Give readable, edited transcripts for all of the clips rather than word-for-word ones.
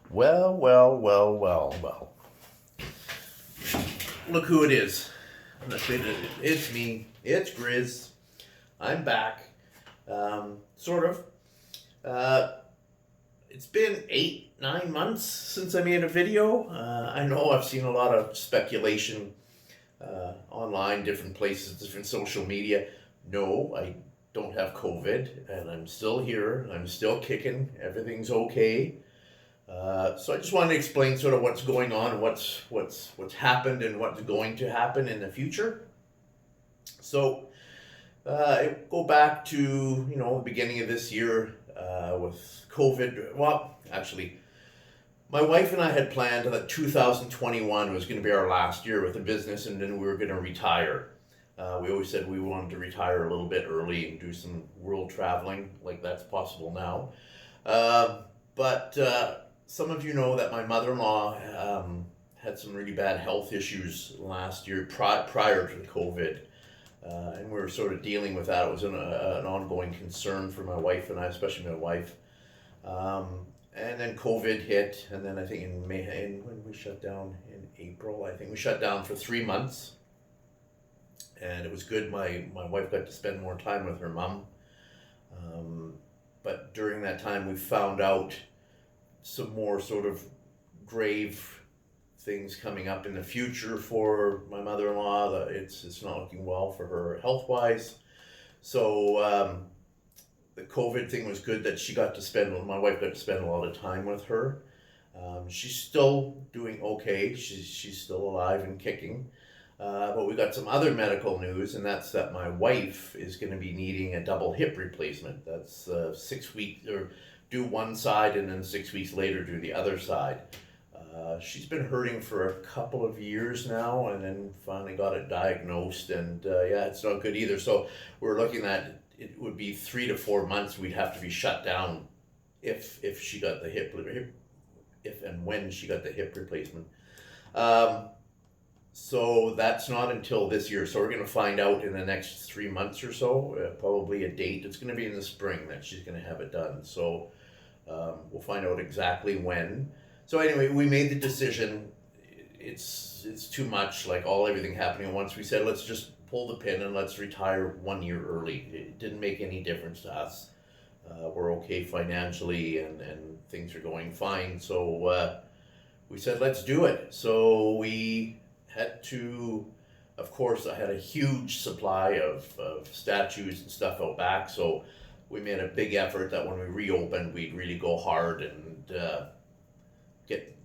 Well. Look who it is. It's me. It's Gris. I'm back. Sort of. Uh, it's been 8, 9 months since I made a video. I know I've seen a lot of speculation online, different places, different social media. No, I don't have COVID, and I'm still here. I'm still kicking. Everything's okay. So I just wanted to explain sort of what's going on, and what's happened, and what's going to happen in the future. So go back to the beginning of this year with COVID. Well, actually, my wife and I had planned that 2021 was going to be our last year with the business, and then we were going to retire. We always said we wanted to retire a little bit early and do some world traveling, like that's possible now. But some of you know that my mother-in-law had some really bad health issues last year prior to the COVID. And we were sort of dealing with that. It was an ongoing concern for my wife and I, especially my wife. And then COVID hit, and then I think in May, and when we shut down in April, I think we shut down for 3 months. And it was good. My wife got to spend more time with her mom. But during that time, we found out some more sort of grave things coming up in the future for my mother-in-law. That it's not looking well for her health-wise. So the COVID thing was good that my wife got to spend a lot of time with her. She's still doing okay. She's still alive and kicking. But we got some other medical news, and that's that my wife is going to be needing a double hip replacement. That's 6 weeks, or do one side and then 6 weeks later do the other side. She's been hurting for a couple of years now, and then finally got it diagnosed, and it's not good either. So we're looking at it would be 3 to 4 months we'd have to be shut down if she got the hip if and when she got the hip replacement. So that's not until this year. So we're going to find out in the next 3 months or so, probably a date. It's going to be in the spring that she's going to have it done. So we'll find out exactly when. So anyway, we made the decision. It's too much, like everything happening at once. We said, let's just pull the pin and let's retire 1 year early. It didn't make any difference to us. We're okay financially, and things are going fine. So we said, let's do it. So we had to, of course, I had a huge supply of statues and stuff out back, so we made a big effort that when we reopened, we'd really go hard and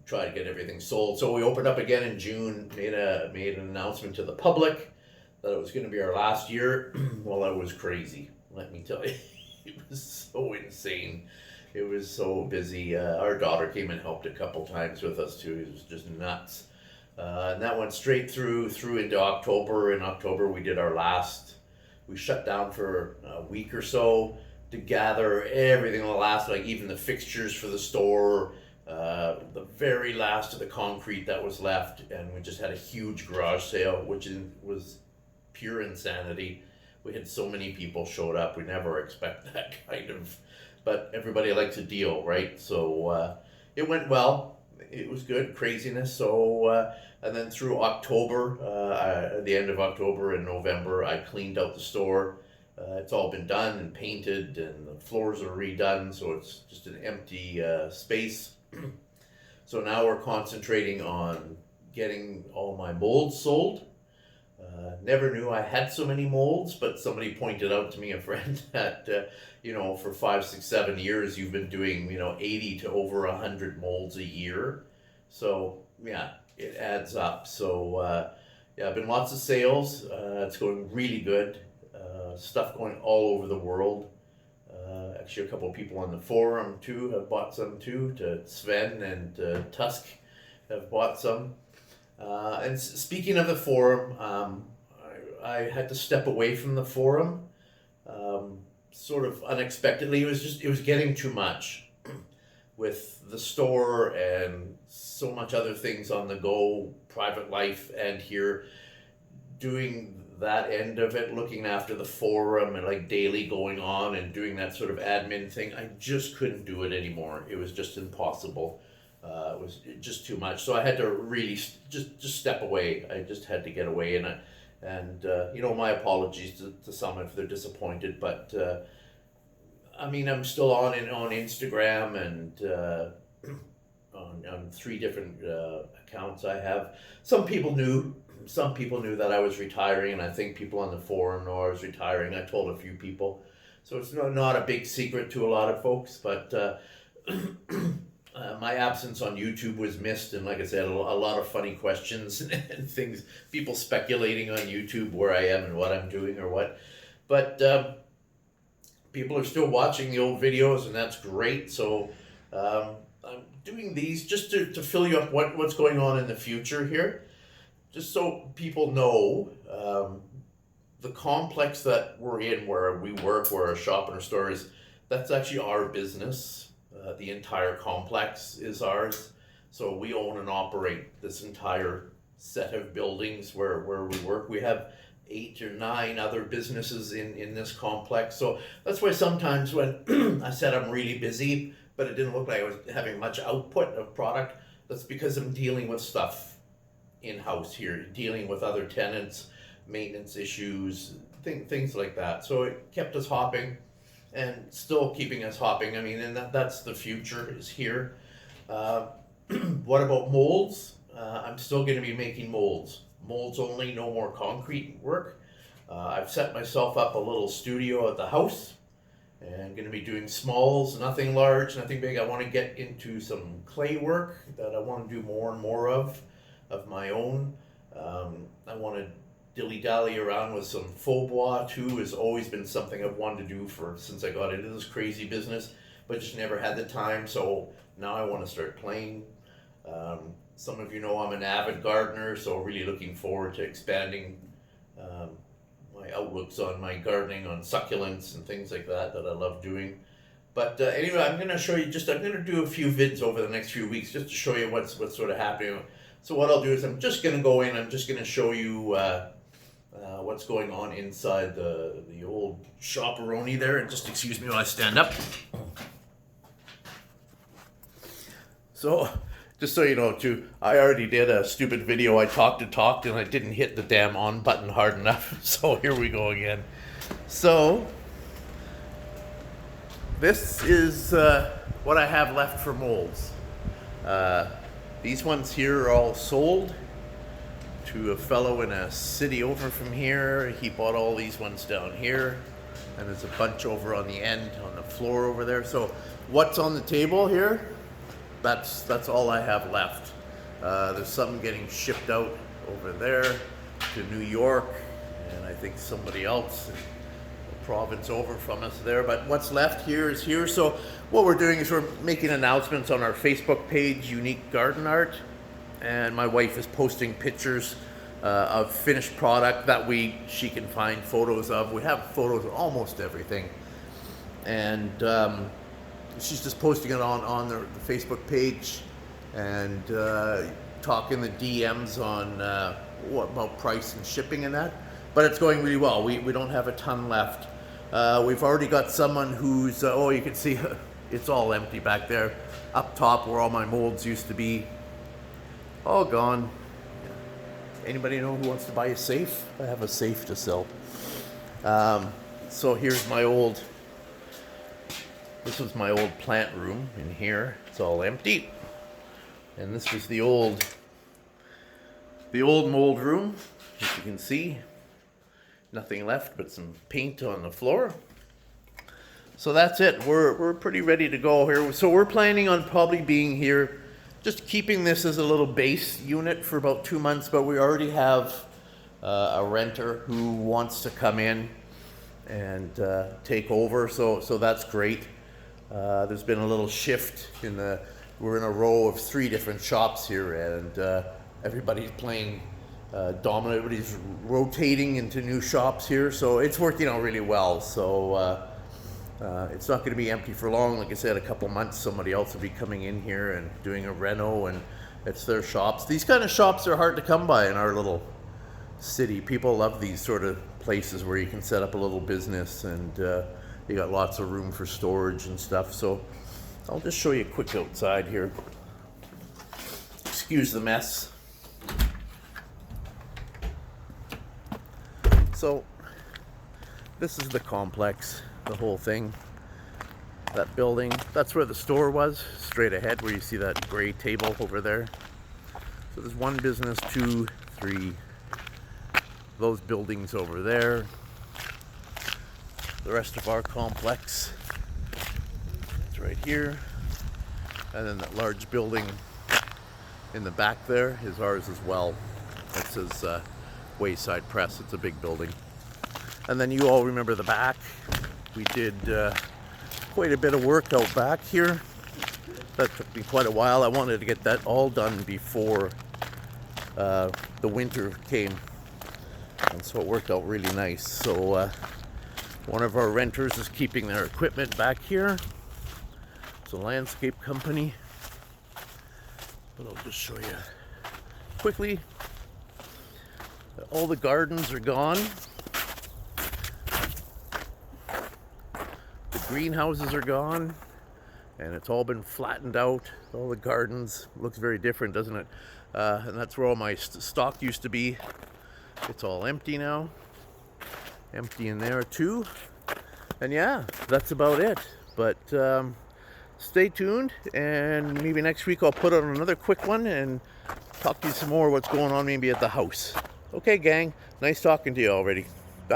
try to get everything sold. So we opened up again in June, made an announcement to the public that it was going to be our last year. Well, it was crazy, let me tell you. It was so insane. It was so busy. Our daughter came and helped a couple times with us too. It was just nuts. And that went straight through into October. In October, we shut down for a week or so to gather everything, even the fixtures for the store, the very last of the concrete that was left. And we just had a huge garage sale, which was pure insanity. We had so many people showed up. We never expect that but everybody likes a deal, right? So it went well. It was good, craziness. So, and then through October, at the end of October and November, I cleaned out the store. It's all been done and painted, and the floors are redone, so it's just an empty space. So now we're concentrating on getting all my molds sold. Never knew I had so many molds, but somebody pointed out to me, a friend, that for 5, 6, 7 years you've been doing 80 to over 100 molds a year. So yeah, it adds up. So been lots of sales. It's going really good. Stuff going all over the world. Actually, a couple of people on the forum too have bought some too. To Sven and Tusk have bought some. And speaking of the forum, I had to step away from the forum, sort of unexpectedly. It was getting too much with the store and so much other things on the go, private life, and here doing that end of it, looking after the forum and like daily going on and doing that sort of admin thing. I just couldn't do it anymore. It was just impossible. It was just too much, so I had to really just step away. I just had to get away, and you know, my apologies to some if they're disappointed, but I mean, I'm still on Instagram and on three different accounts I have. Some people knew. Some people knew that I was retiring, and I think people on the forum know I was retiring. I told a few people, so it's not a big secret to a lot of folks. But my absence on YouTube was missed, and like I said, a lot of funny questions and things. People speculating on YouTube where I am and what I'm doing or what. But people are still watching the old videos, and that's great. So I'm doing these just to fill you up what's going on in the future here. Just so people know, the complex that we're in, where we work, where our shop and our store is, that's actually our business. The entire complex is ours. So we own and operate this entire set of buildings where we work. We have 8 or 9 other businesses in this complex. So that's why sometimes when I said I'm really busy, but it didn't look like I was having much output of product, that's because I'm dealing with stuff in-house here, dealing with other tenants, maintenance issues, things like that. So it kept us hopping and still keeping us hopping. I mean, and that's the future is here. What about molds? I'm still going to be making molds. Molds only, no more concrete work. I've set myself up a little studio at the house and going to be doing smalls, nothing large, nothing big. I want to get into some clay work that I want to do more and more of my own. I want to dilly-dally around with some faux bois too. Has always been something I've wanted to do since I got into this crazy business, but just never had the time. So now I want to start playing. Some of you know I'm an avid gardener, so really looking forward to expanding my outlooks on my gardening, on succulents and things like that I love doing. But anyway, I'm going to show you I'm going to do a few vids over the next few weeks just to show you what's sort of happening. So what I'll do is I'm just going to go in, I'm just going to show you what's going on inside the old shop-a-roni there. And just excuse me while I stand up. So, just so you know too, I already did a stupid video. I talked and I didn't hit the damn on button hard enough. So here we go again. So, this is what I have left for molds. These ones here are all sold to a fellow in a city over from here. He bought all these ones down here, and there's a bunch over on the end on the floor over there. So what's on the table here? That's all I have left. There's some getting shipped out over there to New York, and I think somebody else in the province over from us there. But what's left here is here. So what we're doing is we're making announcements on our Facebook page, Unique Garden Art, and my wife is posting pictures of finished product that she can find photos of. We have photos of almost everything, and she's just posting it on the Facebook page and talking the DMs on what about price and shipping and that. But it's going really well. We don't have a ton left. We've already got someone who's you can see it's all empty back there. Up top where all my molds used to be, all gone. Anybody know who wants to buy a safe? I have a safe to sell. So here's this was my old plant room in here. It's all empty. And this was the old mold room, as you can see. Nothing left but some paint on the floor. So that's it. We're pretty ready to go here. So we're planning on probably being here, just keeping this as a little base unit for about 2 months, but we already have a renter who wants to come in and take over, so that's great. There's been a little shift we're in a row of 3 different shops here, and everybody's playing dominant. Everybody's rotating into new shops here, so it's working out really well. So it's not going to be empty for long. Like I said, a couple months, somebody else will be coming in here and doing a reno, and it's their shops. These kind of shops are hard to come by in our little city. People love these sort of places where you can set up a little business, and you got lots of room for storage and stuff. So I'll just show you quick outside here. Excuse the mess. So this is the complex, the whole thing. That building, that's where the store was, straight ahead where you see that gray table over there. So there's one business, 2, 3, those buildings over there. The rest of our complex, it's right here. And then that large building in the back there is ours as well. It says Wayside Press. It's a big building. And then you all remember the back. We did quite a bit of work out back here. That took me quite a while. I wanted to get that all done before the winter came. And so it worked out really nice. So one of our renters is keeping their equipment back here. It's a landscape company. But I'll just show you quickly. All the gardens are gone. The greenhouses are gone. And it's all been flattened out. All the gardens. Looks very different, doesn't it? And that's where all my stock used to be. It's all empty now. Empty in there too. And yeah, that's about it. But stay tuned, and maybe next week I'll put out another quick one and talk to you some more what's going on maybe at the house. Okay, gang. Nice talking to you already.